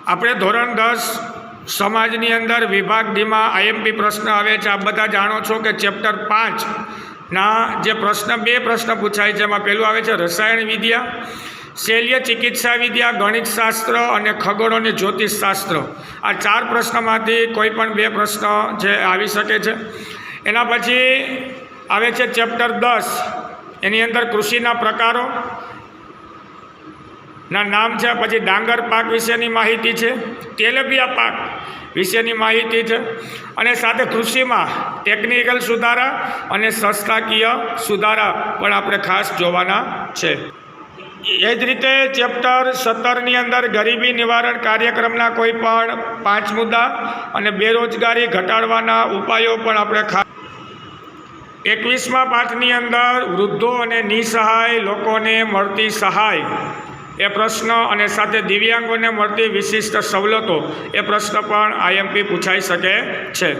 આપણે ધોરણ 10 સમાજની અંદર વિભાગ ડીમાં આઈએમપી પ્રશ્ન આવે છે. આપ બધા જાણો છો કે ચેપ્ટર 5ના જે બે પ્રશ્ન પૂછાય છે એમાં પહેલું આવે છે રસાયણ વિદ્યા, શૈલ્ય ચિકિત્સા વિદ્યા, ગણિત શાસ્ત્ર અને ખગોળ અને જ્યોતિષશાસ્ત્ર. આ 4 પ્રશ્નમાંથી કોઈ પણ 2 પ્રશ્ન જે આવી શકે છે. એના પછી આવે છે ચેપ્ટર 10, એની અંદર કૃષિના પ્રકારો ના નામ છે. પછી ડાંગર પાક વિશેની માહિતી છે, તેલબિયા પાક વિશેની માહિતી છે, અને સાથે કૃષિમાં ટેકનિકલ સુધારા અને સંસ્થાકીય સુધારા પણ આપણે ખાસ જોવાના છે. એ જ રીતે ચેપ્ટર 17ની અંદર ગરીબી નિવારણ કાર્યક્રમના કોઈ પણ 5 મુદ્દા અને બેરોજગારી ઘટાડવાના ઉપાયો પણ આપણે ખાસ. 21મા પાઠની અંદર વૃદ્ધો અને નિસહાય લોકોને મળતી સહાય એ પ્રશ્ન અને સાથે દિવ્યાંગોને મળતી વિશિષ્ટ સવલતો એ પ્રશ્ન પણ આઈએમપી પૂછાઈ શકે છે.